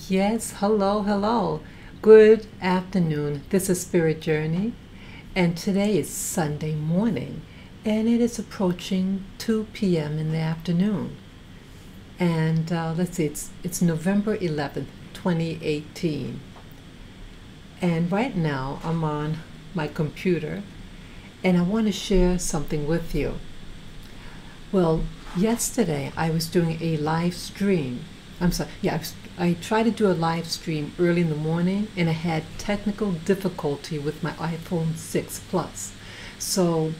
Yes, hello. Good afternoon. This is Spirit Journey, and today is Sunday morning, and it is approaching 2 p.m. in the afternoon. And let's see, it's November 11th, 2018. And right now I'm on my computer, and I want to share something with you. Well, yesterday I was doing a live stream. I tried to do a live stream early in the morning, and I had technical difficulty with my iPhone 6 Plus. So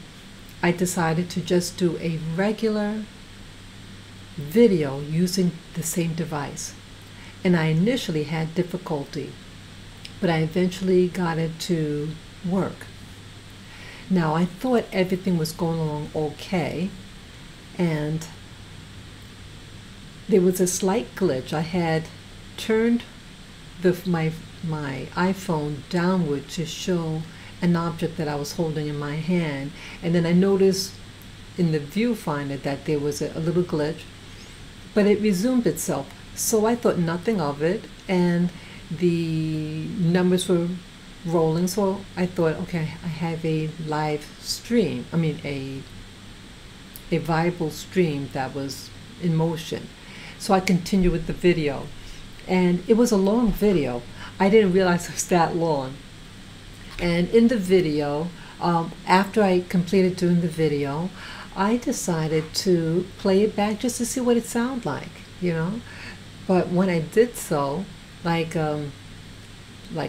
I decided to just do a regular video using the same device. And I initially had difficulty, but I eventually got it to work. Now, I thought everything was going along okay, and there was a slight glitch. I had turned my iPhone downward to show an object that I was holding in my hand, and then I noticed in the viewfinder that there was a little glitch, but it resumed itself. So I thought nothing of it, and the numbers were rolling. So I thought, okay, I have a live stream. A viable stream that was in motion. So I continued with the video, and it was a long video. I didn't realize it was that long. And in the video, after I completed doing the video, I decided to play it back just to see what it sounded like, But when I did so, like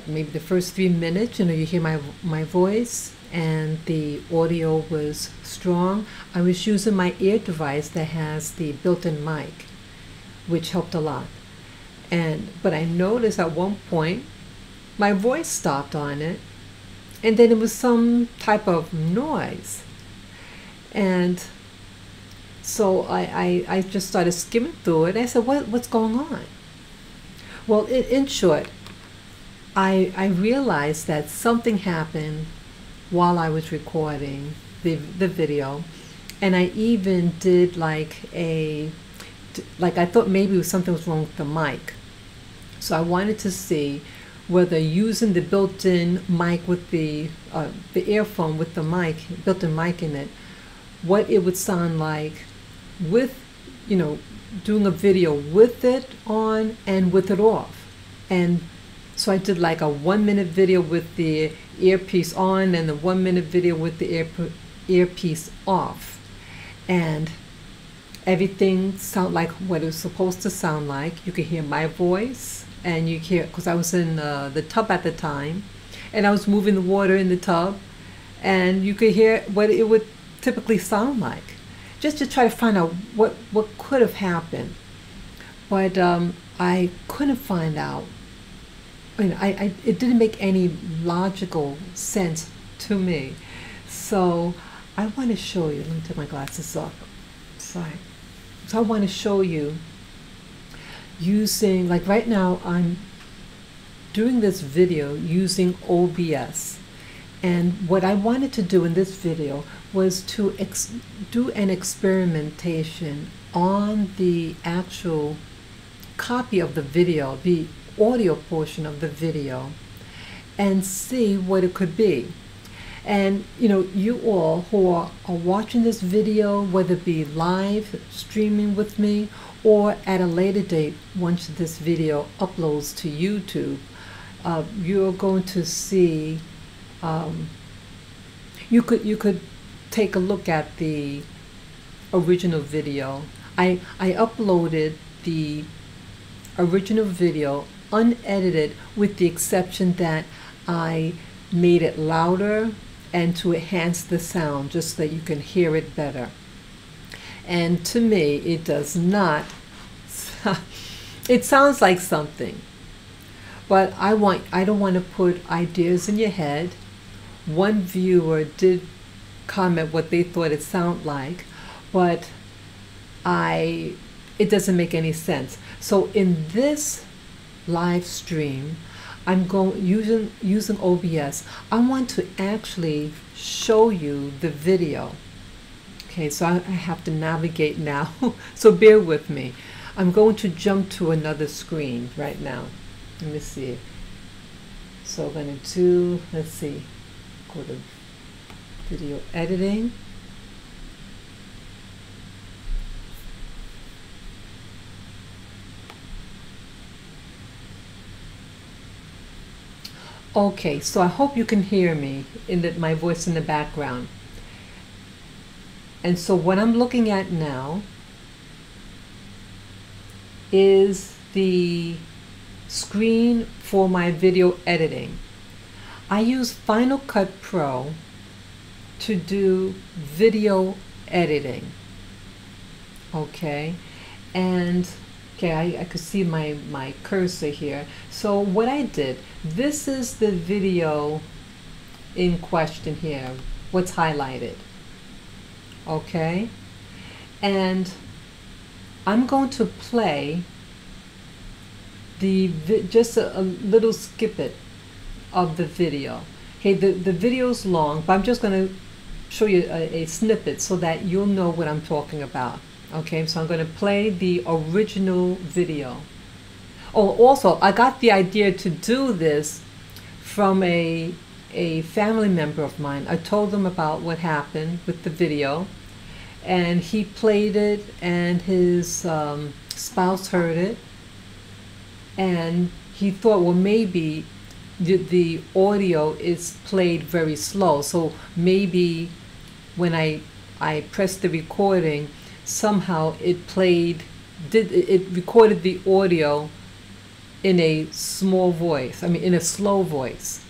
maybe the first 3 minutes, you hear my voice, and the audio was strong. I was using my ear device that has the built-in mic, which helped a lot. But I noticed at one point my voice stopped on it, and then it was some type of noise. And so I just started skimming through it. I said, what's going on? Well, in short, I realized that something happened while I was recording the video, and I even did I thought maybe something was wrong with the mic. So I wanted to see whether using the built-in mic with the earphone with the mic, built-in mic in it, what it would sound like with, doing a video with it on and with it off. And so I did like a 1-minute video with the earpiece on and the 1-minute video with the earpiece off. And everything sounded like what it was supposed to sound like. You could hear my voice, and you hear, because I was in the tub at the time, and I was moving the water in the tub, and you could hear what it would typically sound like, just to try to find out what could have happened. But I couldn't find out. It didn't make any logical sense to me. So I want to show you. Let me take my glasses off. Sorry. So I want to show you using, like right now I'm doing this video using OBS. And what I wanted to do in this video was to do an experimentation on the actual copy of the video, the audio portion of the video, and see what it could be. And you all who are watching this video, whether it be live streaming with me or at a later date once this video uploads to YouTube, you're going to see, you could take a look at the original video. I uploaded the original video unedited, with the exception that I made it louder and to enhance the sound just so that you can hear it better. And to me, it does not, it sounds like something, but I don't want to put ideas in your head. One viewer did comment what they thought it sounded like, but it doesn't make any sense. So in this live stream, I'm using OBS. I want to actually show you the video. Okay, so I have to navigate now, so bear with me. I'm going to jump to another screen right now. let me see. So I'm going to do, let's see, go to video editing. Okay, so I hope you can hear me in my voice in the background. And so what I'm looking at now is the screen for my video editing. I use Final Cut Pro to do video editing. Okay, and okay, I could see my cursor here. So what I did, this is the video in question here, what's highlighted. Okay, and I'm going to play just a little snippet of the video. Okay, the video's long, but I'm just going to show you a snippet so that you'll know what I'm talking about. Okay, so I'm going to play the original video. Oh, also, I got the idea to do this from a family member of mine. I told them about what happened with the video, and he played it, and his spouse heard it, and he thought, well, maybe the audio is played very slow, so maybe when I pressed the recording, somehow it recorded the audio in a small voice, in a slow voice.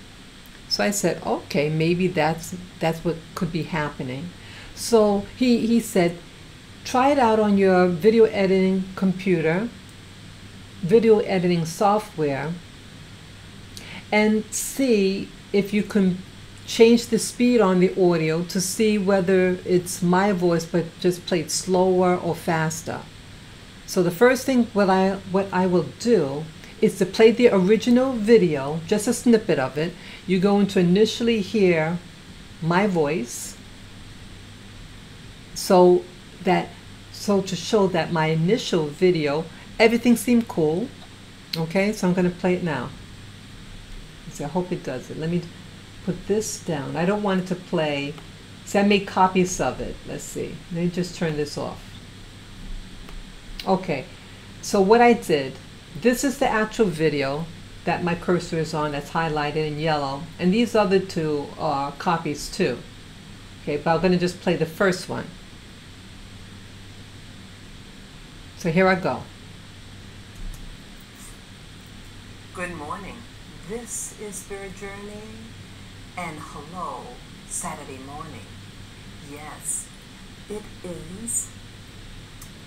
So I said, okay, maybe that's what could be happening. So he said, try it out on your video editing computer, video editing software, and see if you can change the speed on the audio to see whether it's my voice but just played slower or faster. So the first thing what I will do is to play the original video, just a snippet of it. You're going to initially hear my voice, so to show that my initial video, everything seemed cool. Okay, so I'm going to play it now. So I hope it does it. Let me put this down. I don't want it to play. So I made copies of it. Let's see. Let me just turn this off. Okay, so what I did, this is the actual video that my cursor is on, that's highlighted in yellow, and these other two are copies too. Okay, but I'm going to just play the first one. So here I go. Good morning. This is Spirit Journey, and hello, Saturday morning. Yes, it is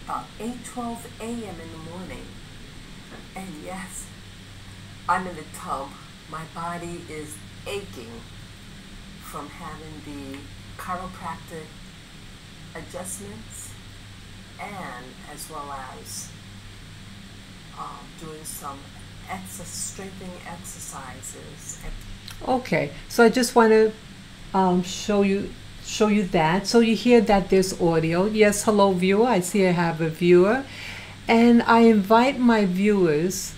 about 8:12 a.m. in the morning, and yes, I'm in the tub. My body is aching from having the chiropractic adjustments, and as well as doing some strengthening exercises. Okay, so I just want to show you that. So you hear that there's audio. Yes, hello viewer. I see I have a viewer, and I invite my viewers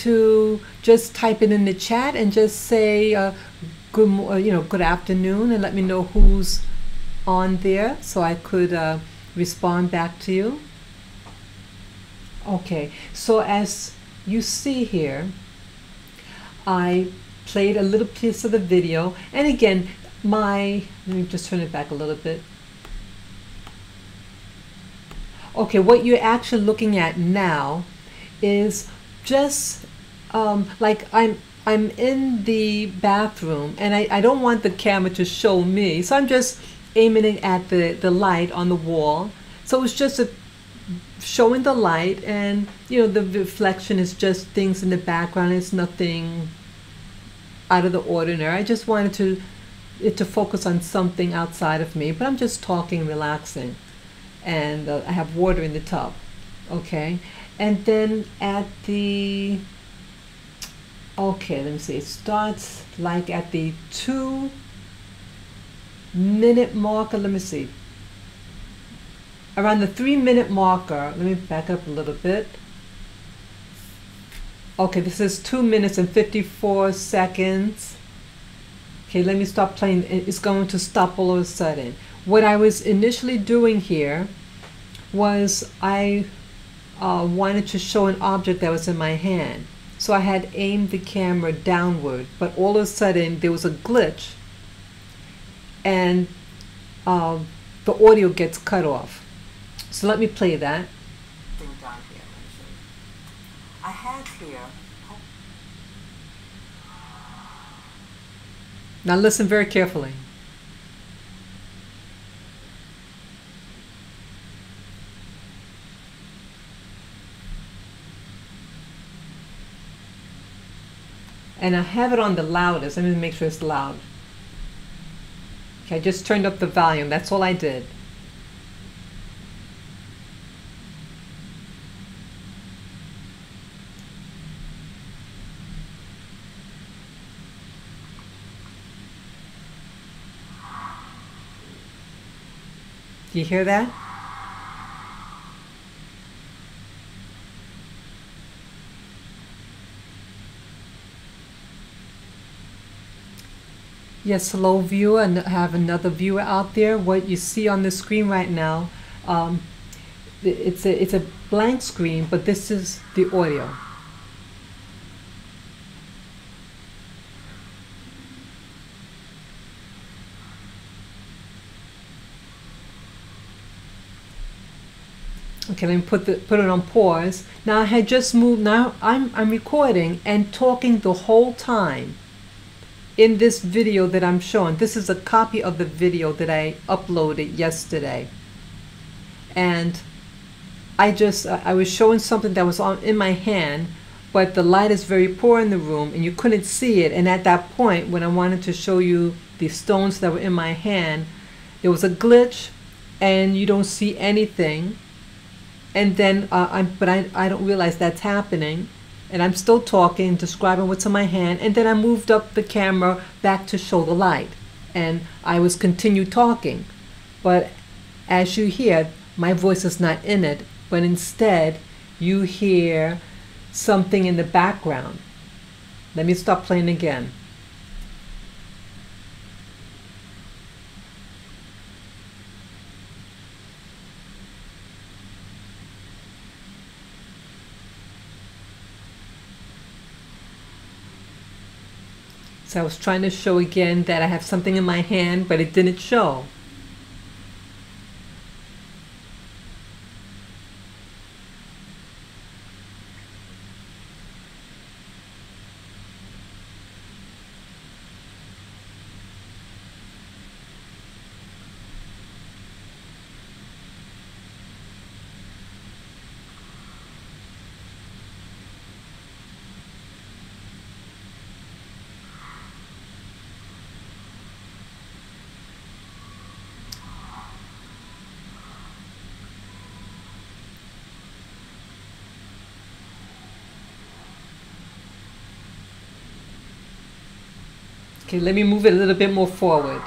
to just type it in the chat and just say good afternoon, and let me know who's on there so I could respond back to you. Okay, so as you see here, I played a little piece of the video, and again, let me just turn it back a little bit. Okay, what you're actually looking at now is just like I'm in the bathroom, and I don't want the camera to show me, so I'm just aiming it at the light on the wall. So it's just showing the light, and the reflection is just things in the background. It's nothing out of the ordinary. I just wanted it to focus on something outside of me, but I'm just talking, relaxing, and I have water in the tub. Okay, and then at the let me see, it starts like at the 2-minute marker. Let me see, around the 3-minute marker. Let me back up a little bit. Okay, this is 2 minutes and 54 seconds. Okay, let me stop playing. It's going to stop all of a sudden. What I was initially doing here was I wanted to show an object that was in my hand. So I had aimed the camera downward, but all of a sudden there was a glitch and the audio gets cut off. So let me play that. Thing down here, let me show you. I had here. Now listen very carefully. And I have it on the loudest. Let me make sure it's loud. Okay, I just turned up the volume. That's all I did. Do you hear that? Yes, hello viewer, and I have another viewer out there. What you see on the screen right now, it's a blank screen, but this is the audio. Okay, let me put it on pause. Now I had just moved. Now I'm recording and talking the whole time. In this video that I'm showing, this is a copy of the video that I uploaded yesterday. And I was showing something that was in my hand, but the light is very poor in the room and you couldn't see it. And at that point, when I wanted to show you the stones that were in my hand, there was a glitch and you don't see anything. And then, I don't realize that's happening. And I'm still talking, describing what's in my hand, and then I moved up the camera back to show the light. And I was continued talking. But as you hear, my voice is not in it, but instead you hear something in the background. Let me stop playing again. So I was trying to show again that I have something in my hand, but it didn't show. Okay, let me move it a little bit more forward.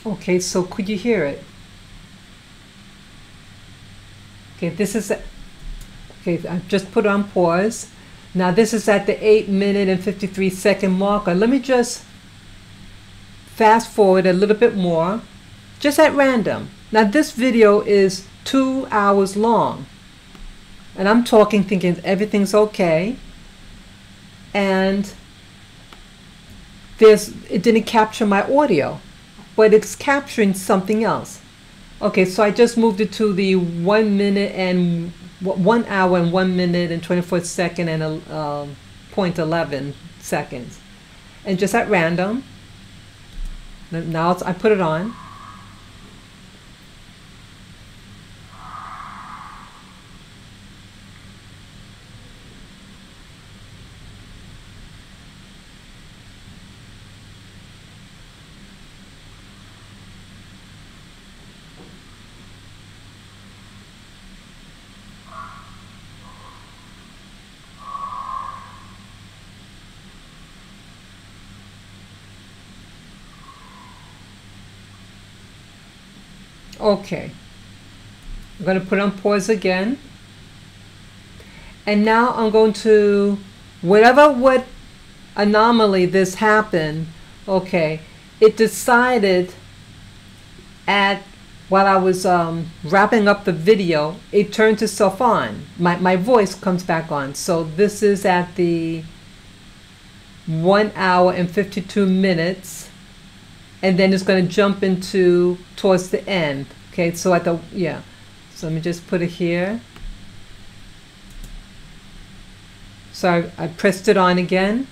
Okay, so could you hear it? Okay, this is, okay, I just put on pause. Now this is at the 8 minute and 53 second marker. Let me just fast forward a little bit more, just at random. Now this video is 2 hours long. And I'm talking, thinking everything's okay. And it didn't capture my audio, but it's capturing something else. Okay, so I just moved it to the 1 minute and 1 hour and 1 minute and 24 second and 0.11 seconds, and just at random. Now I put it on. Okay. I'm going to put on pause again. And now I'm going to, what anomaly this happened, okay, it decided while I was wrapping up the video, it turned itself on. My voice comes back on. So this is at the 1 hour and 52 minutes. And then it's going to jump into towards the end. Okay, so at the, yeah. So let me just put it here. So I pressed it on again.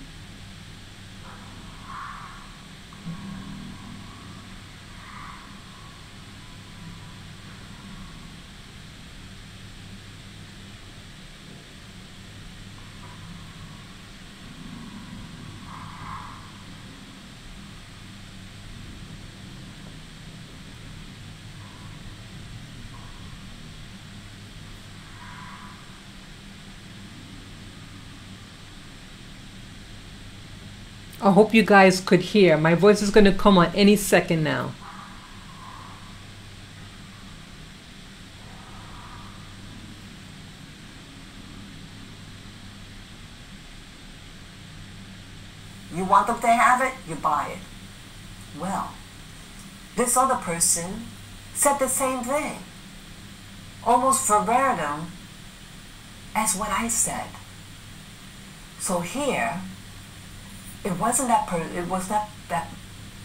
I hope you guys could hear. My voice is going to come on any second now. You want them to have it, you buy it. Well, this other person said the same thing, almost verbatim as what I said. So here, it wasn't it was that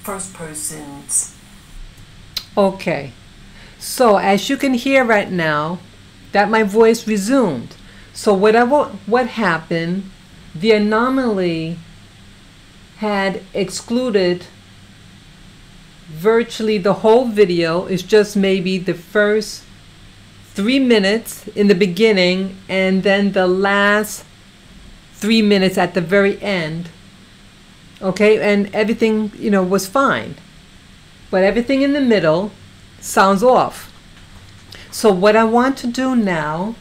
first person's. Okay, so as you can hear right now, that my voice resumed. So what happened, the anomaly had excluded virtually the whole video. It's just maybe the first 3 minutes in the beginning and then the last 3 minutes at the very end. Okay, and everything, was fine. But everything in the middle sounds off. So what I want to do now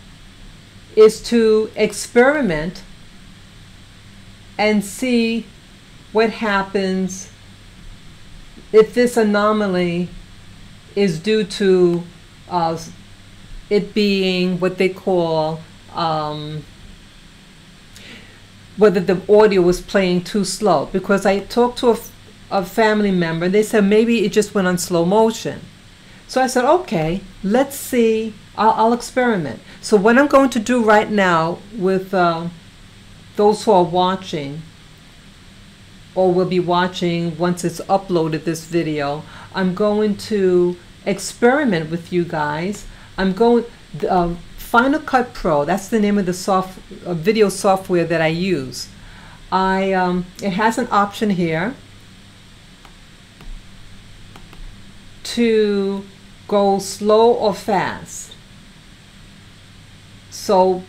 is to experiment and see what happens if this anomaly is due to it being what they call whether the audio was playing too slow. Because I talked to a family member, they said maybe it just went on slow motion. So I said, okay, let's see, I'll experiment. So what I'm going to do right now with those who are watching, or will be watching once it's uploaded, this video, I'm going to experiment with you guys. I'm going, Final Cut Pro, that's the name of the video software that I use. It has an option here to go slow or fast. So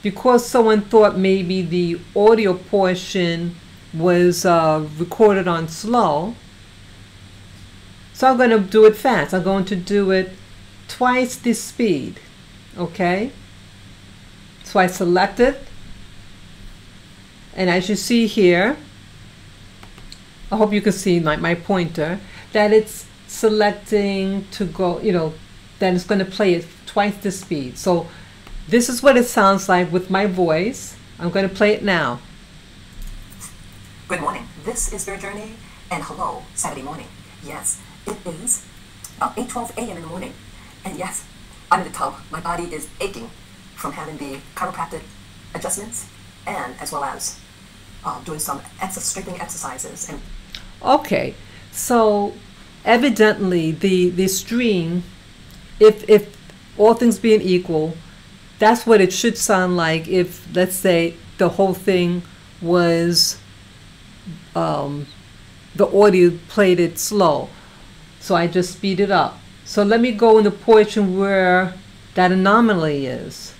because someone thought maybe the audio portion was recorded on slow, so I'm going to do it fast. I'm going to do it twice the speed. Okay, so I select it, and as you see here, I hope you can see my pointer, that it's selecting to go, that it's going to play it twice the speed. So this is what it sounds like with my voice. I'm going to play it now. Good morning. This is your journey, and hello, Saturday morning. Yes, it is about 8:12 a.m. in the morning, and yes, I'm in the tub. My body is aching from having the chiropractic adjustments, and as well as doing some strengthening exercises. And okay, so evidently the stream, if all things being equal, that's what it should sound like if, let's say, the whole thing was the audio played it slow. So I just speed it up. So let me go in the portion where that anomaly is,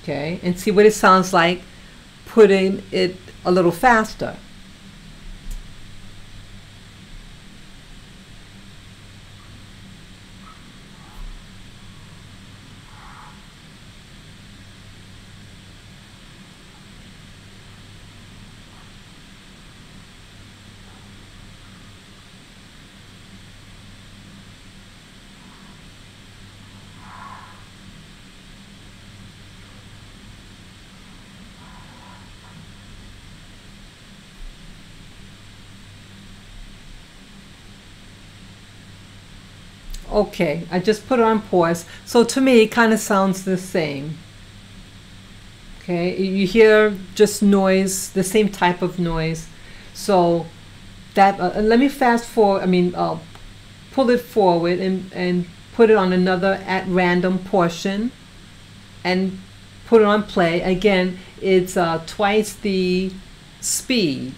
okay, and see what it sounds like putting it a little faster. Okay, I just put it on pause. So to me, it kind of sounds the same. Okay, you hear just noise, the same type of noise. So that, let me fast forward, pull it forward and put it on another at random portion and put it on play. Again, it's twice the speed.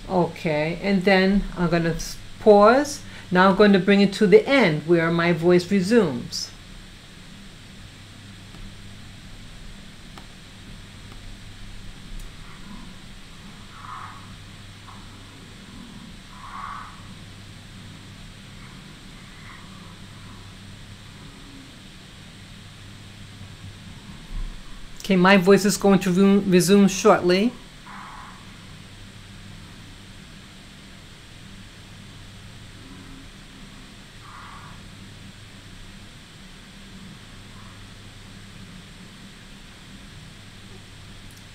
Okay, and then I'm going to pause. Now I'm going to bring it to the end where my voice resumes. Okay, my voice is going to resume shortly.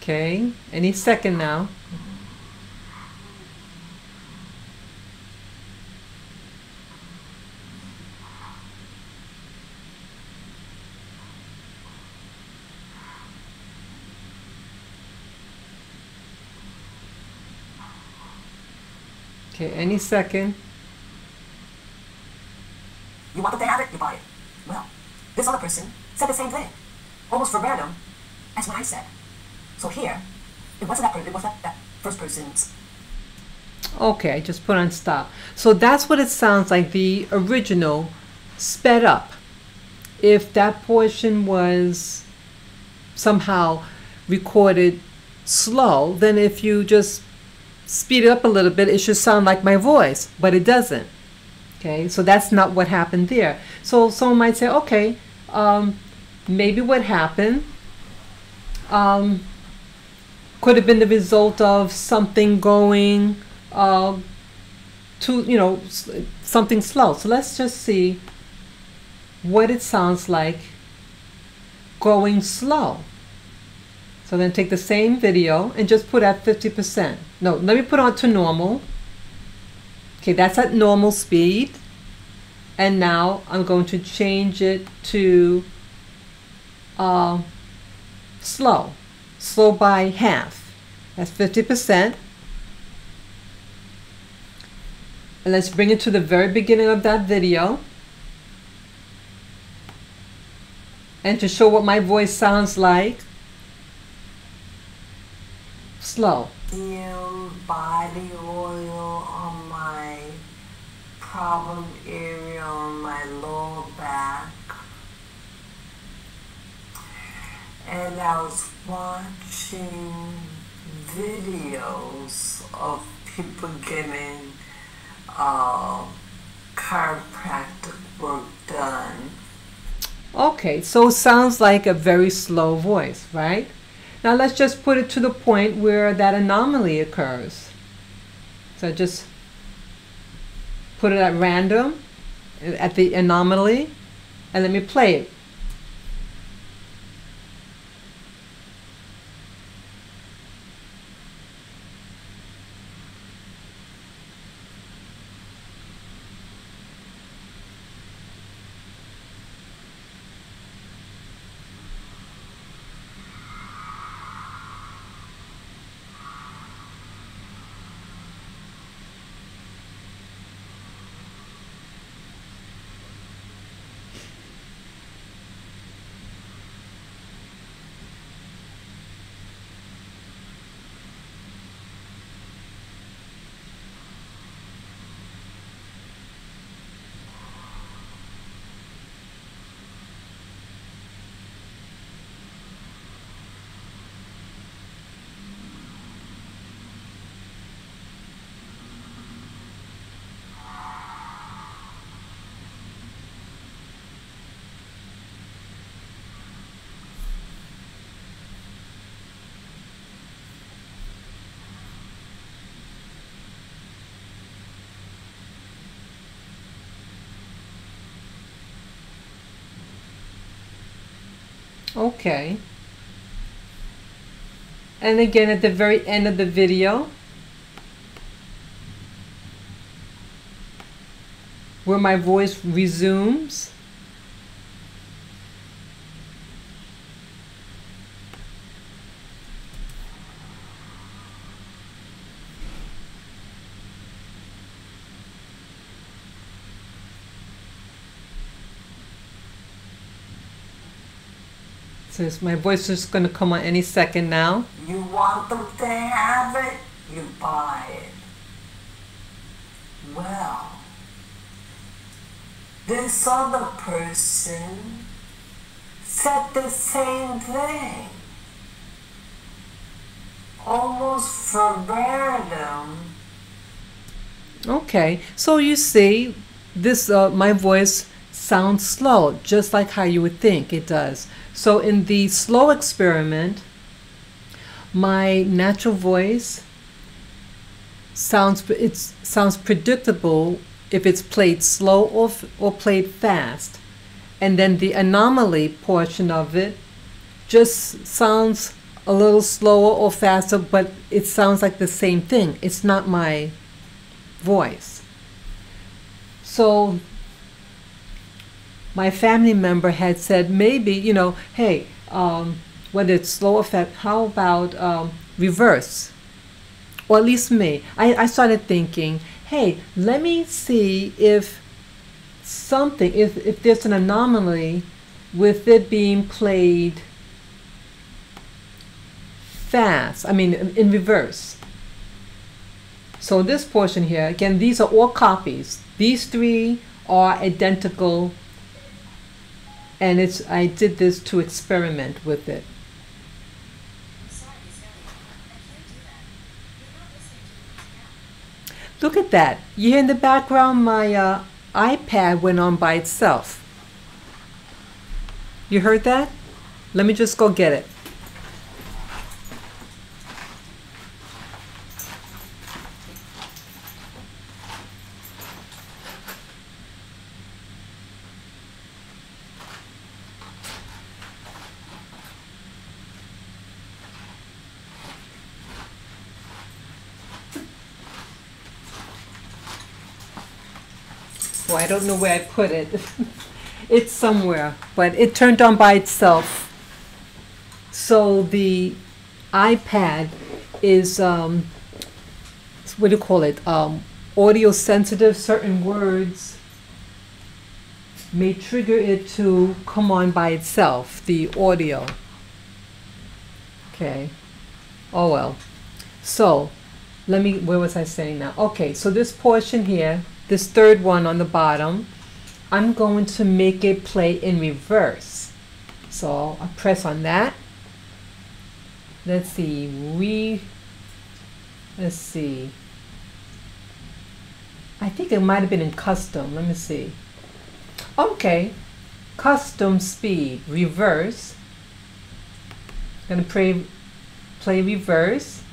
Okay, any second now. Okay, any second. You want them to have it, you buy it. Well, this other person said the same thing, almost verbatim as what I said. So here, it wasn't that first person's. Okay, I just put on stop. So that's what it sounds like, the original sped up. If that portion was somehow recorded slow, then if you just speed it up a little bit, it should sound like my voice, but it doesn't. Okay, so that's not what happened there. So someone might say, okay, maybe what happened could have been the result of something going something slow. So let's just see what it sounds like going slow. So then take the same video and just put at 50%. No, let me put on to normal. Okay, that's at normal speed. And now I'm going to change it to slow. Slow by half. That's 50%. And let's bring it to the very beginning of that video. And to show what my voice sounds like, slow. Body oil on my problem area on my lower back. And I was watching videos of people getting chiropractic work done. Okay, so it sounds like a very slow voice, right? Now let's just put it to the point where that anomaly occurs. So just put it at random, at the anomaly, and let me play it. Okay. And again, at the very end of the video, where my voice resumes. So my voice is going to come on any second now. You want them to have it, you buy it. Well, this other person said the same thing. Almost verbatim. Okay, so you see, this my voice sounds slow, just like how you would think it does. So in the slow experiment, my natural voice sounds predictable if it's played slow or played fast. And then the anomaly portion of it just sounds a little slower or faster, but it sounds like the same thing. It's not my voice. So my family member had said, maybe, you know, hey, whether it's slow or fast, how about reverse? Or at least me. I started thinking, hey, let me see if something, if there's an anomaly with it being played fast, I mean in reverse. So this portion here, again, these are all copies. These three are identical, and I did this to experiment with it. Look at that. You hear in the background my iPad went on by itself. You heard that? Let me just go get it. Well, I don't know where I put it. It's somewhere, but it turned on by itself. So the iPad is, what do you call it? Audio sensitive. Certain words may trigger it to come on by itself, the audio. Okay. Oh well. So where was I saying now? Okay, so this portion here, this third one on the bottom, I'm going to make it play in reverse. So I press on that. Let's see, let's see. I think it might have been in custom. Let me see. Okay, custom speed, reverse. I'm going to play reverse.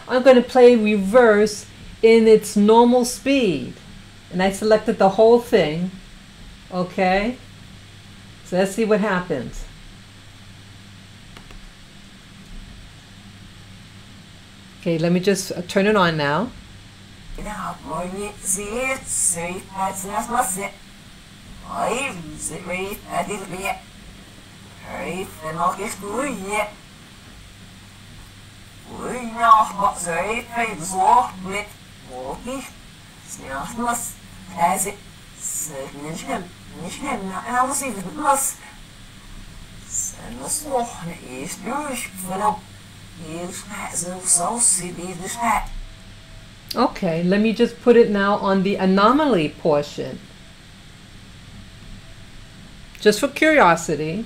I'm going to play reverse in its normal speed, and I selected the whole thing. Okay, so let's see what happens. Okay, let me just turn it on now. Okay, let me just put it now on the anomaly portion, just for curiosity.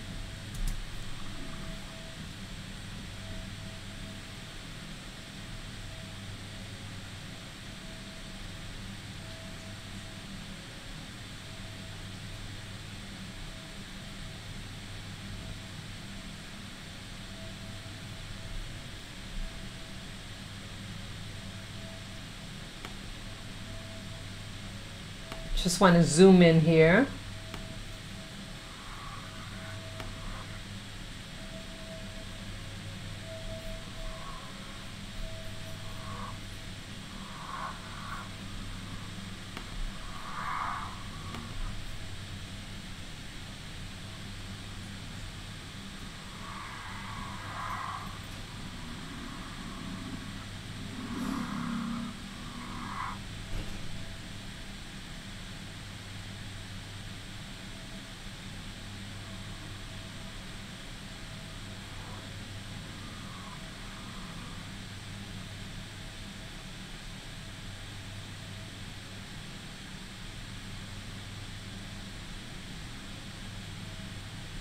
Just want to zoom in here.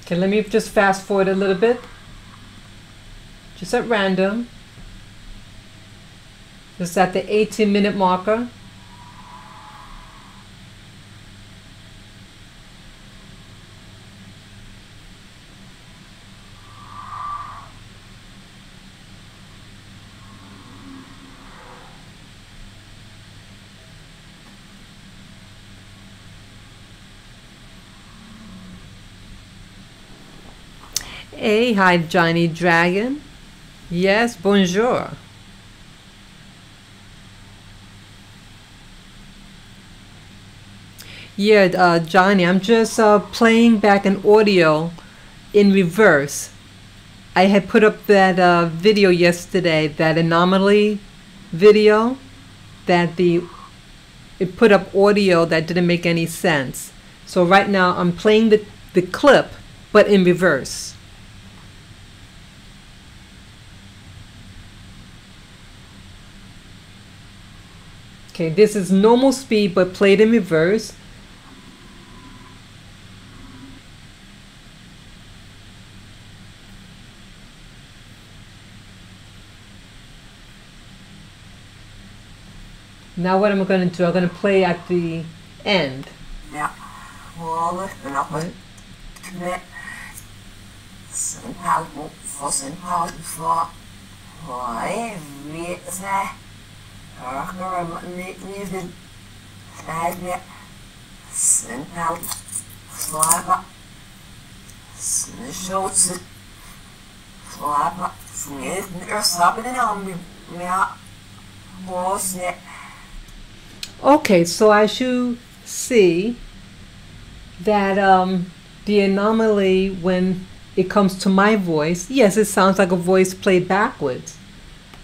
Okay, let me just fast forward a little bit. Just at random. Just at the 18-minute marker. Hey, hi Johnny Dragon. Yes, bonjour. Yeah, Johnny, I'm just playing back an audio in reverse. I had put up that video yesterday, that anomaly video, that it put up audio that didn't make any sense. So right now I'm playing the clip, but in reverse. Okay, this is normal speed, but played in reverse. Now what am I going to do? I'm going to play at the end. Ja, hoor, en op het knet. Zijn hout voor zijn hout voor. Hoi, wie is hij? Harker niet de tijd meer. Zijn hout slapen. Zijn schootsen slapen. Niet meer slapen in handen. Ja, was niet. Okay, so as you see that the anomaly when it comes to my voice, yes, it sounds like a voice played backwards.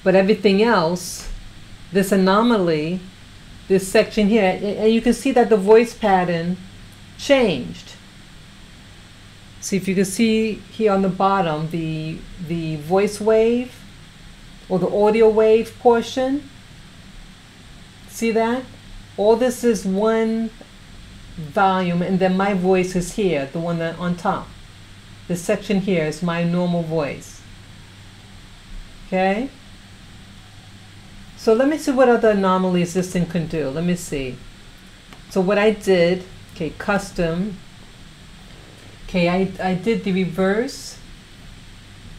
But everything else, this anomaly, this section here, and you can see that the voice pattern changed. See if you can see here on the bottom, the voice wave or the audio wave portion. See that? All this is one volume, and then my voice is here, the one that on top. This section here is my normal voice. Okay? So let me see what other anomalies this thing can do. Let me see. So what I did, okay, custom. Okay, I did the reverse,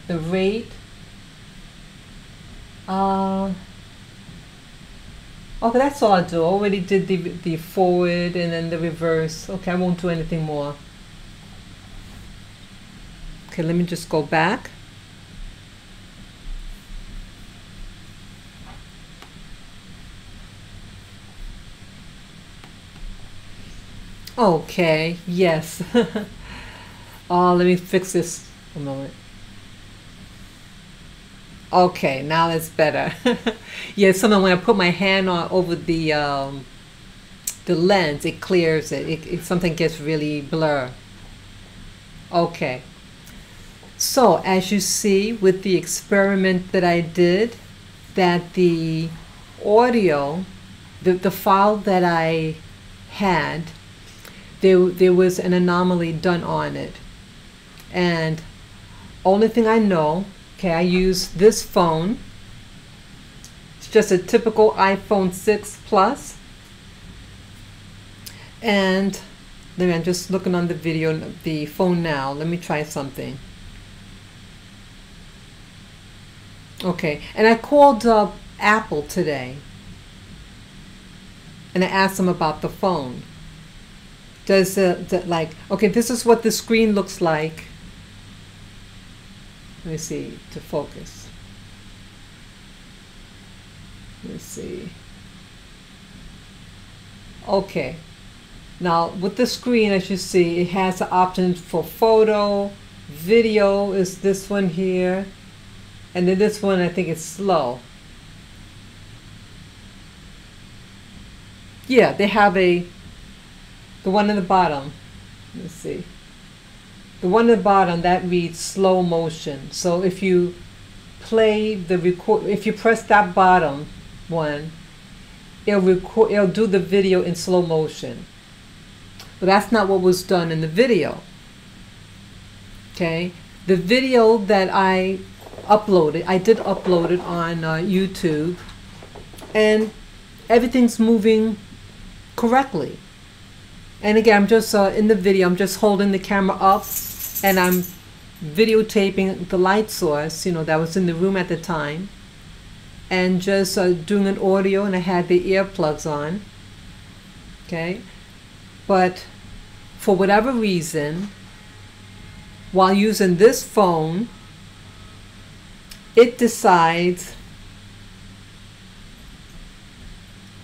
the rate. Okay, that's all I do. I already did the forward and then the reverse. Okay, I won't do anything more. Okay, let me just go back. Okay, yes. Oh, let me fix this a moment. Okay, now that's better. Yeah, sometimes when I put my hand on over the lens, it clears it. Something gets really blur. Okay. So as you see with the experiment that I did, that the audio, the file that I had, there was an anomaly done on it. And only thing I know, okay, I use this phone. It's just a typical iPhone 6 Plus. And I'm just looking on the video, the phone now. Let me try something. Okay, and I called Apple today. And I asked them about the phone. Does like, okay, this is what the screen looks like. Let me see, to focus. Let's see. Okay. Now, with the screen, as you see, it has the options for photo, video is this one here, and then this one I think is slow. Yeah, they have the one in the bottom. Let's see. The one at the bottom, that reads slow motion. So if you play the record, if you press that bottom one, it'll do the video in slow motion. But that's not what was done in the video. Okay, the video that I uploaded, I did upload it on YouTube, and everything's moving correctly. And again, I'm just in the video, I'm just holding the camera up and I'm videotaping the light source, you know, that was in the room at the time, and just doing an audio, and I had the earplugs on. Okay, but for whatever reason, while using this phone, it decides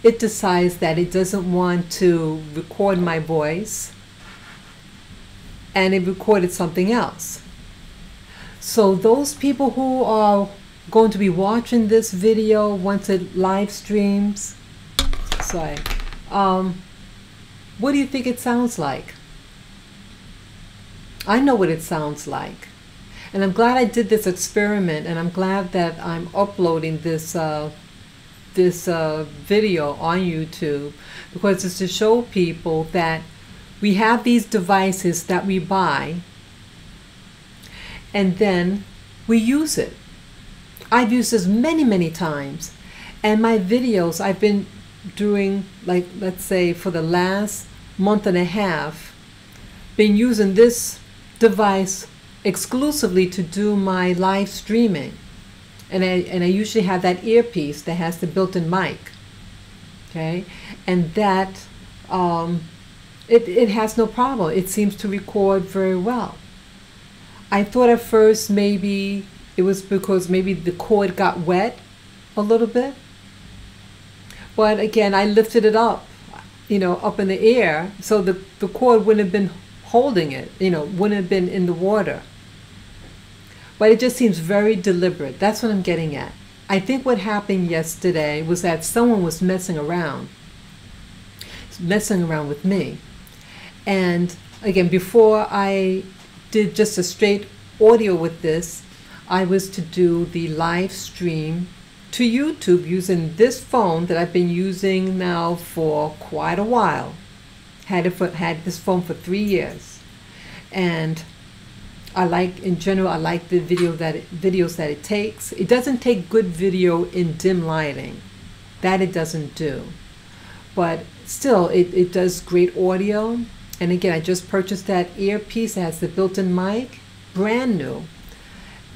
that it doesn't want to record my voice, and it recorded something else. So those people who are going to be watching this video once it live streams, sorry, what do you think it sounds like? I know what it sounds like. And I'm glad I did this experiment, and I'm glad that I'm uploading this video on YouTube, because it's to show people that we have these devices that we buy and then we use it. I've used this many, many times, and my videos I've been doing, like, let's say for the last month and a half, been using this device exclusively to do my live streaming. And I usually have that earpiece that has the built-in mic, okay? And that, it has no problem. It seems to record very well. I thought at first maybe it was because maybe the cord got wet a little bit. But again, I lifted it up, you know, up in the air, so the cord wouldn't have been holding it, you know, wouldn't have been in the water. But it just seems very deliberate. That's what I'm getting at. I think what happened yesterday was that someone was messing around with me. And again, before I did just a straight audio with this, I was to do the live stream to YouTube using this phone that I've been using now for quite a while. Had this phone for 3 years. And I like, in general, I like the videos that it takes. It doesn't take good video in dim lighting. That it doesn't do. But still, it does great audio. And again, I just purchased that earpiece that has the built-in mic, brand new.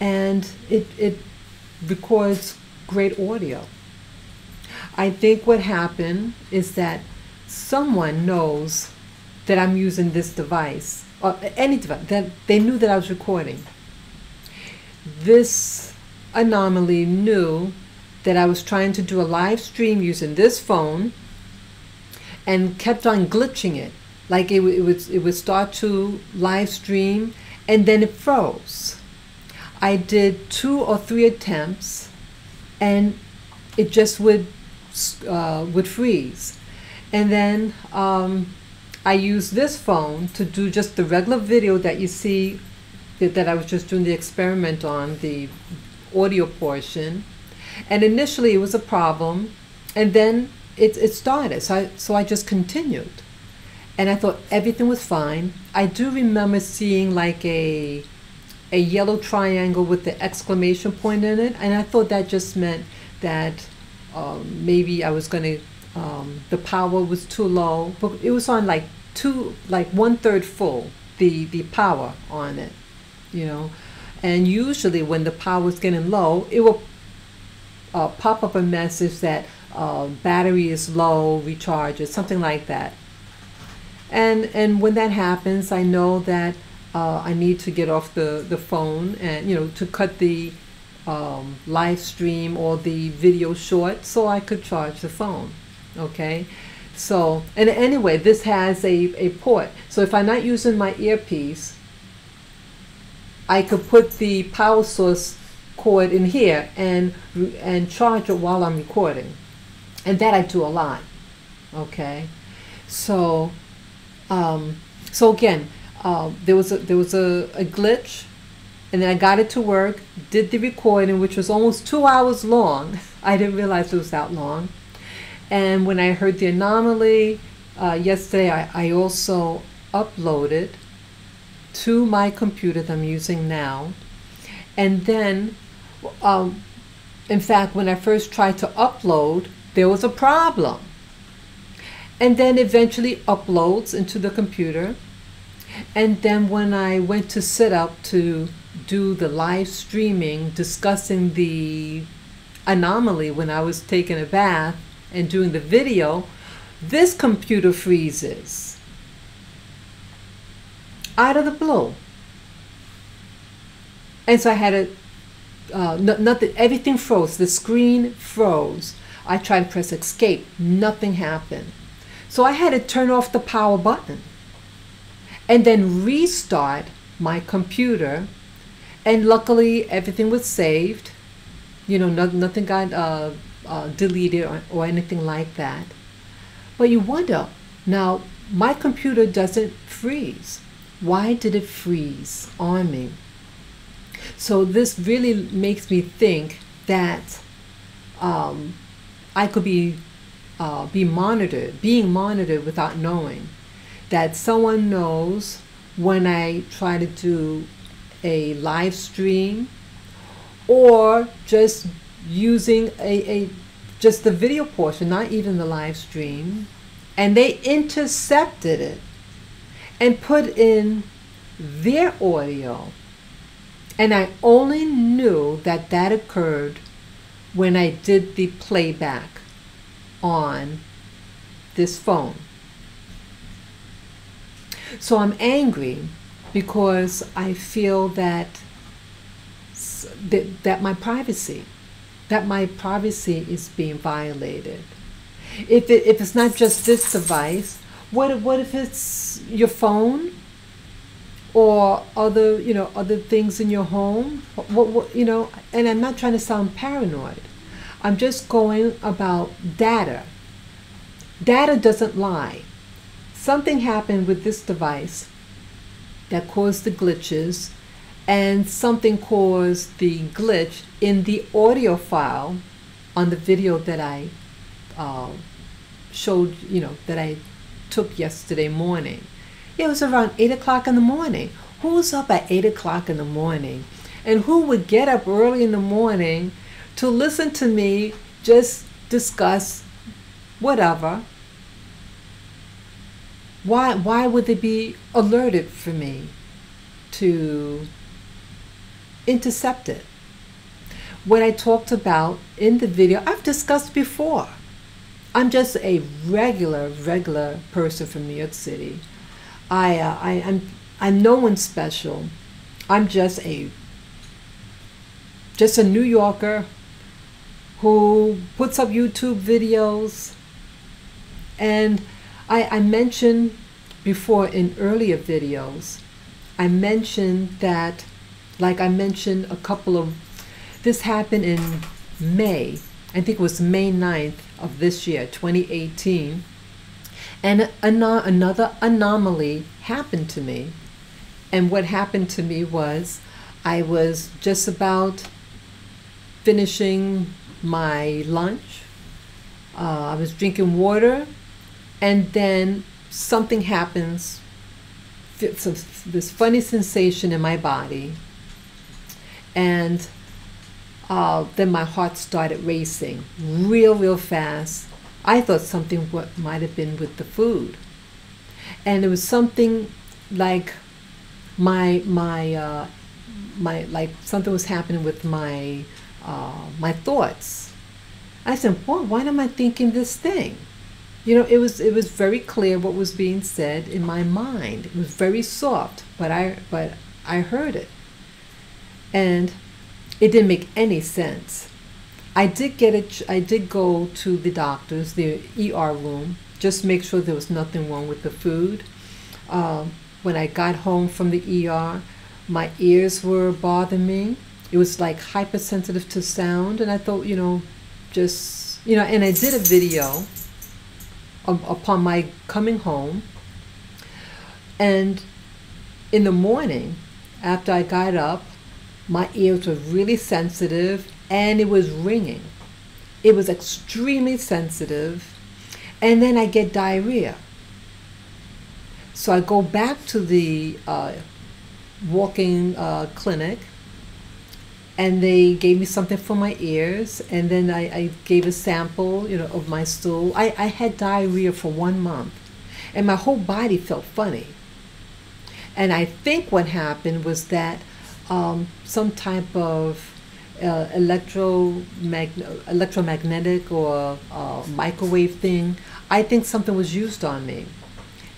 And it records great audio. I think what happened is that someone knows that I'm using this device, or any device, that they knew that I was recording. This anomaly knew that I was trying to do a live stream using this phone and kept on glitching it. Like it would start to live stream and then it froze. I did 2 or 3 attempts and it just would freeze. And then I used this phone to do just the regular video that you see that I was just doing the experiment on, the audio portion. And initially it was a problem, and then it started. So I just continued. And I thought everything was fine. I do remember seeing like a yellow triangle with the exclamation point in it, and I thought that just meant that maybe I was going to, the power was too low. But it was on like 1/3 full, the power on it, you know. And usually when the power is getting low, it will pop up a message that battery is low, recharge it, something like that. And when that happens, I know that I need to get off the phone and, you know, to cut the live stream or the video short so I could charge the phone. Okay, so, and anyway, this has a port. So if I'm not using my earpiece, I could put the power source cord in here and charge it while I'm recording. And that I do a lot. Okay, so again, there was a glitch, and then I got it to work, did the recording, which was almost 2 hours long. I didn't realize it was that long. And when I heard the anomaly yesterday, I also uploaded to my computer that I'm using now. And then, in fact, when I first tried to upload, there was a problem. And then eventually uploads into the computer. And then when I went to set up to do the live streaming discussing the anomaly when I was taking a bath and doing the video, this computer freezes out of the blue. And so I had to, everything froze. The screen froze. I tried to press escape. Nothing happened. So I had to turn off the power button and then restart my computer. And luckily, everything was saved. You know, nothing got deleted or anything like that. But you wonder, now, my computer doesn't freeze. Why did it freeze on me? So this really makes me think that I could be being monitored without knowing. That someone knows when I try to do a live stream or just using just the video portion, not even the live stream, and they intercepted it and put in their audio. And I only knew that that occurred when I did the playback on this phone. So I'm angry because I feel that my privacy is being violated. If it's not just this device, what if it's your phone or other things in your home? And I'm not trying to sound paranoid. I'm just going about data. Data doesn't lie. Something happened with this device that caused the glitches, and something caused the glitch in the audio file on the video that I showed, that I took yesterday morning. It was around 8 o'clock in the morning. Who's up at 8 o'clock in the morning? And who would get up early in the morning to listen to me just discuss whatever? Why would they be alerted for me to intercept it? What I talked about in the video, I've discussed before. I'm just a regular person from New York City. I'm no one special. I'm just a New Yorker who puts up YouTube videos. And I mentioned before in earlier videos, I mentioned that, like I mentioned this happened in May. I think it was May 9th of this year, 2018. And another anomaly happened to me. And what happened to me was I was just about finishing my lunch. I was drinking water, and then something happens, this funny sensation in my body, and then my heart started racing real fast. I thought something might have been with the food, and it was something like like something was happening with my thoughts. I said, why am I thinking this thing? It was very clear what was being said in my mind. It was very soft, but I heard it, and it didn't make any sense. I did go to the doctors, the ER room, just make sure there was nothing wrong with the food. When I got home from the ER, my ears were bothering me. It was like hypersensitive to sound, and I thought, and I did a video upon my coming home. And in the morning, after I got up, my ears were really sensitive, and it was ringing. It was extremely sensitive. And then I get diarrhea. So I go back to the walking clinic, and they gave me something for my ears, and then I gave a sample, of my stool. I had diarrhea for 1 month, and my whole body felt funny. And I think what happened was that some type of electromagnetic or microwave thing, I think something was used on me.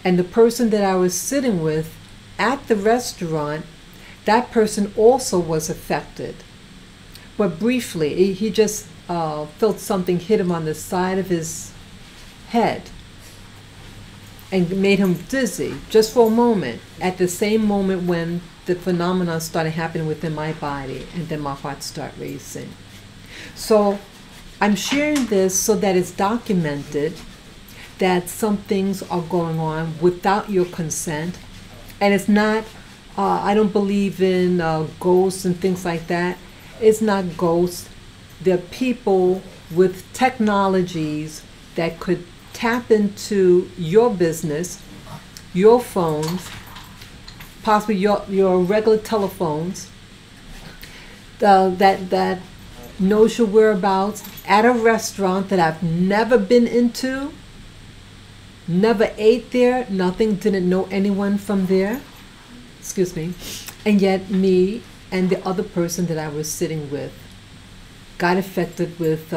And the person that I was sitting with at the restaurant, that person also was affected. But briefly, he just felt something hit him on the side of his head and made him dizzy just for a moment, at the same moment when the phenomenon started happening within my body, and then my heart started racing. So I'm sharing this so that it's documented that some things are going on without your consent. And it's not, I don't believe in ghosts and things like that. It's not ghosts. They're people with technologies that could tap into your business, your phones, possibly your regular telephones, that knows your whereabouts at a restaurant that I've never been into, never ate there, nothing, didn't know anyone from there, excuse me, and yet me and the other person that I was sitting with got affected with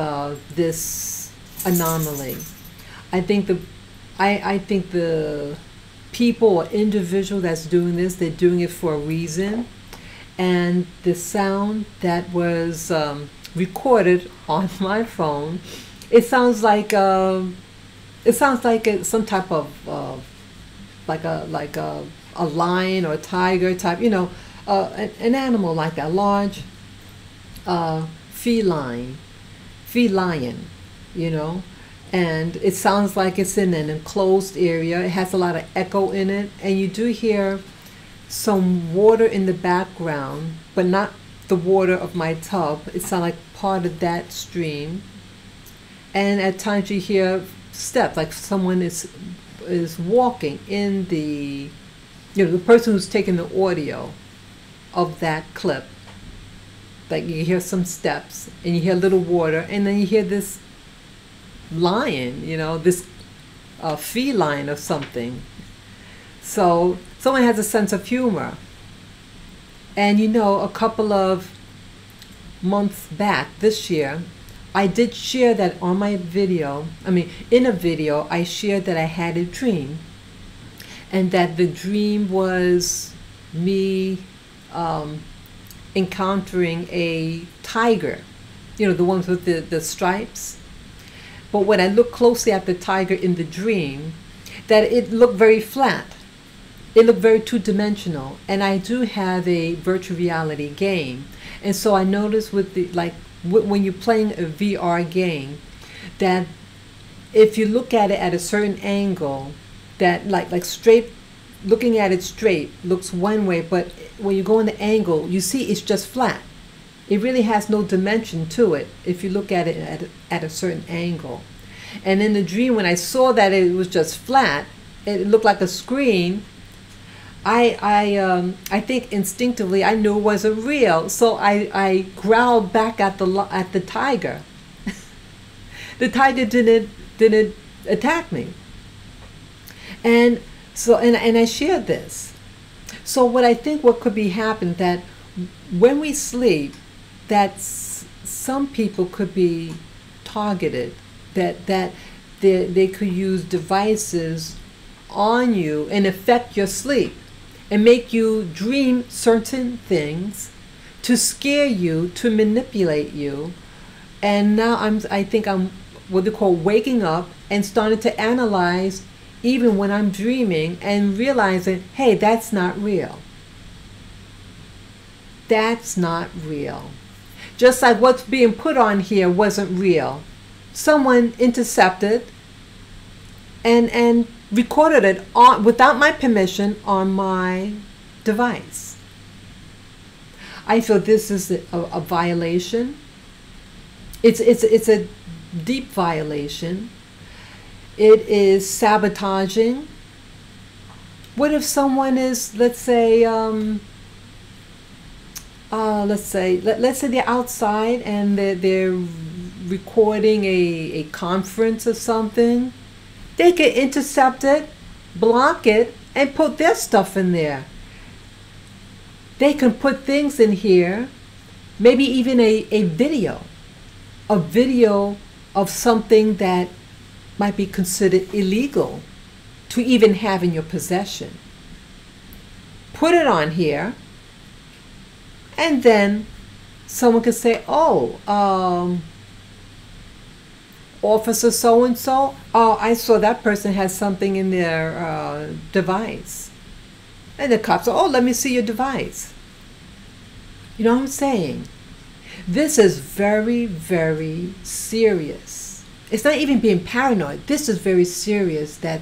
this anomaly. I think the people or individual that's doing this, they're doing it for a reason. And the sound that was recorded on my phone, it sounds like some type of like a lion or a tiger type, an animal like that, large feline, and it sounds like it's in an enclosed area. It has a lot of echo in it, and you do hear some water in the background, but not the water of my tub. It sounds like part of that stream. And at times you hear steps, like someone is walking in the, the person who's taking the audio of that clip. Like you hear some steps, and you hear a little water, and then you hear this lion, this feline or something. So someone has a sense of humor. And a couple of months back this year, I did share that on my video. In a video, I shared that I had a dream, and that the dream was me encountering a tiger, the ones with the stripes. But when I looked closely at the tiger in the dream, that it looked very flat. It looked very two-dimensional. And I do have a virtual reality game. And so I noticed with when you're playing a VR game, that if you look at it at a certain angle, that like straight, looking at it straight looks one way, but when you go in the angle, you see it's just flat. It really has no dimension to it if you look at it at a certain angle. And in the dream, when I saw that it was just flat, it looked like a screen, I think instinctively I knew it wasn't real. So I growled back at the tiger. The tiger didn't attack me. And so and I shared this. So what could be happening, that when we sleep, that some people could be targeted, that they could use devices on you and affect your sleep and make you dream certain things to scare you, to manipulate you. And now I think I'm what they call waking up and starting to analyze even when I'm dreaming and realizing, hey, that's not real. That's not real. Just like what's being put on here wasn't real. Someone intercepted and recorded it without my permission on my device. I feel this is a violation. It's a deep violation. It is sabotaging. What if someone is, let's say, let's say they're outside and they're recording a conference or something. They can intercept it, block it, and put their stuff in there. They can put things in here, maybe even a video of something that might be considered illegal to even have in your possession. Put it on here, and then someone could say, oh, Officer so-and-so, oh, I saw that person has something in their device. And the cops say, oh, let me see your device. You know what I'm saying? This is very, very serious. It's not even being paranoid. This is very serious that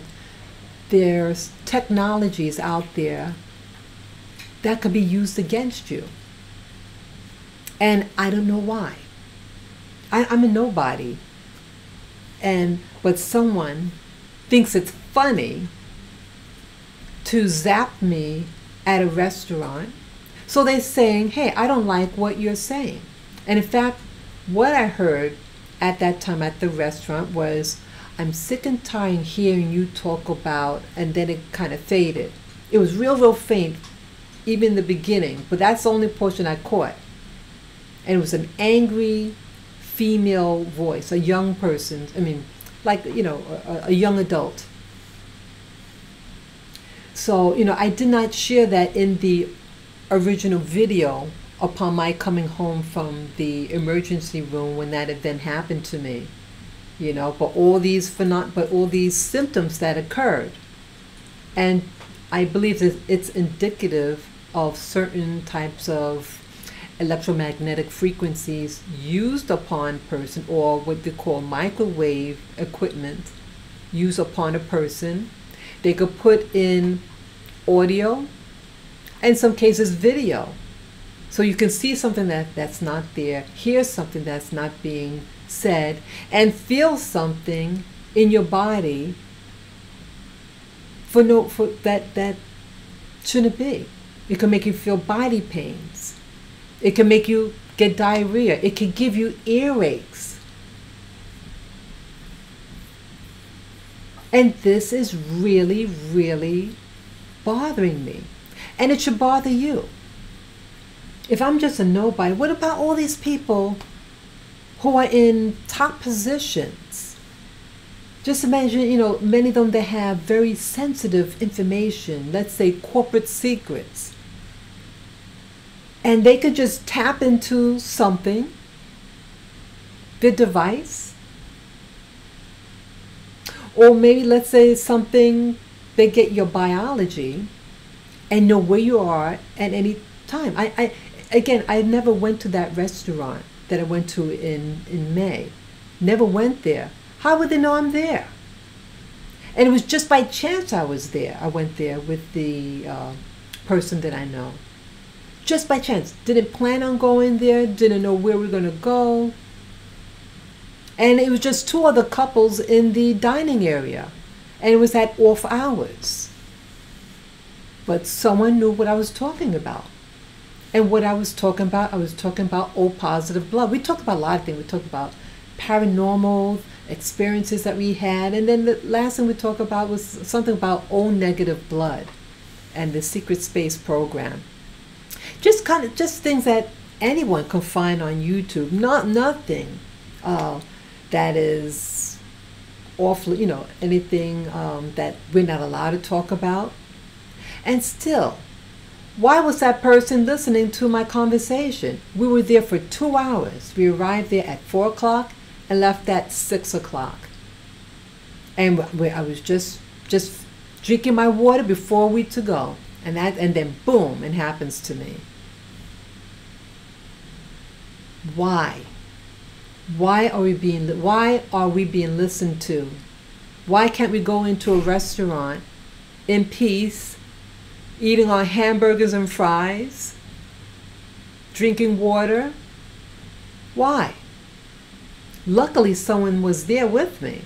there's technologies out there that could be used against you. And I don't know why. I'm a nobody. But someone thinks it's funny to zap me at a restaurant. So they're saying, hey, I don't like what you're saying. And in fact, what I heard at that time at the restaurant was, I'm sick and tired of hearing you talk about, and then it kind of faded. It was real faint, even in the beginning, but that's the only portion I caught. And it was an angry female voice, a young person, I mean, like, you know, a young adult. So, you know, I did not share that in the original video upon my coming home from the emergency room when that event happened to me, you know, but all these symptoms that occurred. And I believe that it's indicative of certain types of electromagnetic frequencies used upon person, or what they call microwave equipment used upon a person. They could put in audio, in some cases video. So you can see something that's not there, hear something that's not being said, and feel something in your body for that shouldn't be. It can make you feel body pains. It can make you get diarrhea. It can give you earaches. And this is really, really bothering me. And it should bother you. If I'm just a nobody, what about all these people who are in top positions? Just imagine, you know, many of them, they have very sensitive information, let's say corporate secrets. And they could just tap into something, the device, or maybe let's say something, they get your biology and know where you are at any time. I never went to that restaurant that I went to in May. Never went there. How would they know I'm there? And it was just by chance I was there. I went there with the person that I know. Just by chance. Didn't plan on going there. Didn't know where we were going to go. And it was just two other couples in the dining area. And it was at off hours. But someone knew what I was talking about. And what I was talking about O positive blood. We talked about a lot of things. We talked about paranormal experiences that we had. And then the last thing we talked about was something about O negative blood and the Secret Space program. Just things that anyone can find on YouTube. Nothing that is awfully, you know, anything that we're not allowed to talk about. And still, why was that person listening to my conversation? We were there for 2 hours. We arrived there at 4 o'clock and left at 6 o'clock. And I was just drinking my water before we to go. And then boom, it happens to me. Why? Why are we being listened to? Why can't we go into a restaurant in peace, eating our hamburgers and fries, drinking water? Why? Luckily, someone was there with me,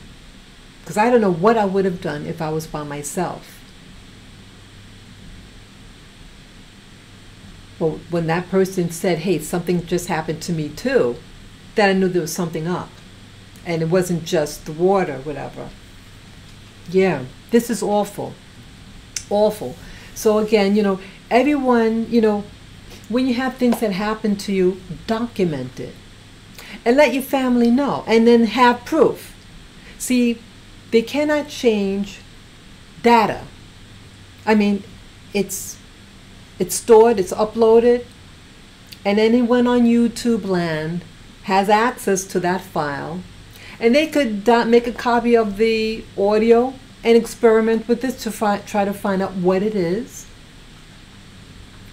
because I don't know what I would have done if I was by myself. But when that person said, hey, something just happened to me too, then I knew there was something up. And it wasn't just the water, whatever. Yeah, this is awful. Awful. So again, everyone, when you have things that happen to you, document it. And let your family know. And then have proof. See, they cannot change data. I mean, it's stored, it's uploaded, and anyone on YouTube land has access to that file, and they could make a copy of the audio and experiment with this to try to find out what it is.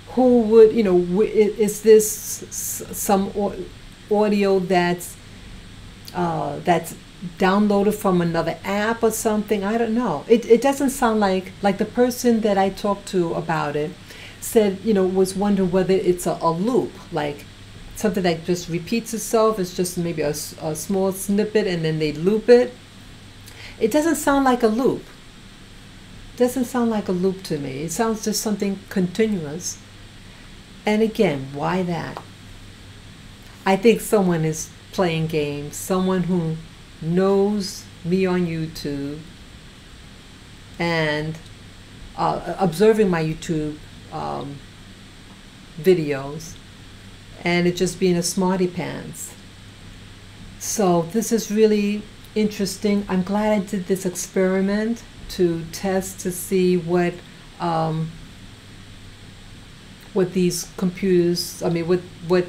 Who would, is this some audio that's downloaded from another app or something? I don't know. It doesn't sound like the person that I talked to about it said, was wondering whether it's a loop, like something that just repeats itself. It's just maybe a small snippet and then they loop it. It doesn't sound like a loop. It doesn't sound like a loop to me. It sounds just something continuous. And again, why that? I think someone is playing games. Someone who knows me on YouTube and observing my YouTube videos, and it just being a smarty pants. So this is really interesting. I'm glad I did this experiment to test to see what these computers, what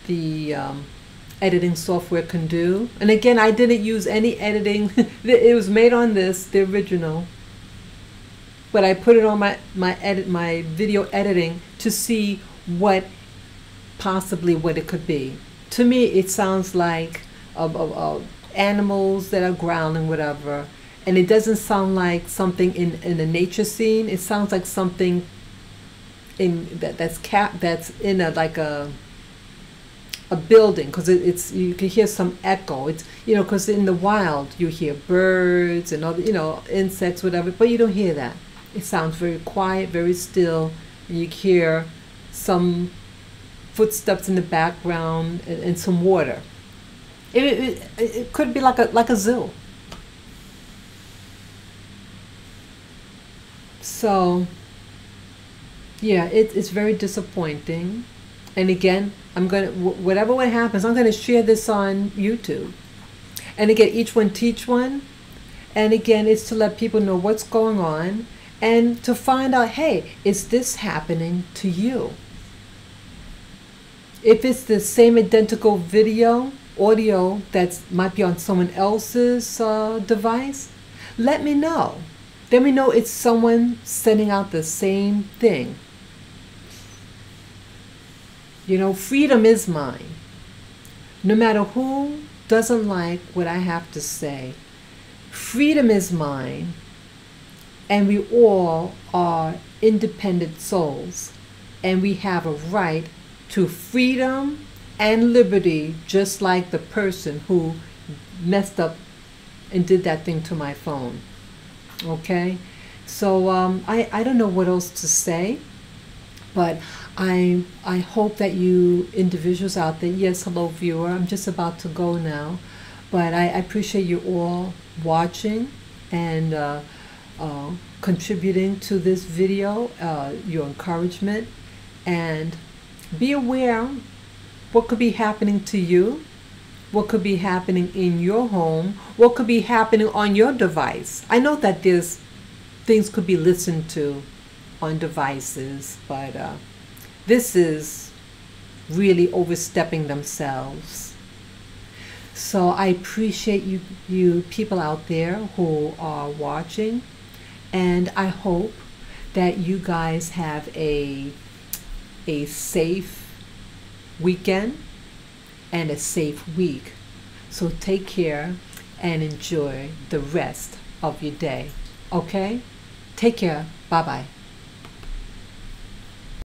the editing software can do. And again, I didn't use any editing. It was made on the original. But I put it on my video editing to see what it could be. To me, it sounds like animals that are growling, whatever, and it doesn't sound like something in a nature scene. It sounds like something that's in a building, because you can hear some echo. It's because in the wild you hear birds and other insects, whatever, but you don't hear that. It sounds very quiet, very still, and you hear some footsteps in the background and some water. It could be like a zoo. So yeah, it's very disappointing. And again, I'm gonna, whatever happens, I'm gonna share this on YouTube. And again, each one teach one. And again, it's to let people know what's going on and to find out, hey, is this happening to you? If it's the same identical audio that might be on someone else's device, let me know. Let me know it's someone sending out the same thing. Freedom is mine. No matter who doesn't like what I have to say, freedom is mine, and we all are independent souls, and we have a right to freedom and liberty, just like the person who messed up and did that thing to my phone. Okay? So I don't know what else to say, but I hope that you individuals out there, yes, hello viewer, I'm just about to go now, but I appreciate you all watching and contributing to this video, your encouragement, and be aware what could be happening to you, what could be happening in your home, what could be happening on your device. I know that there's things could be listened to on devices, but this is really overstepping themselves. So I appreciate you people out there who are watching, and I hope that you guys have a safe weekend and a safe week. So take care and enjoy the rest of your day. Okay? Take care. Bye-bye.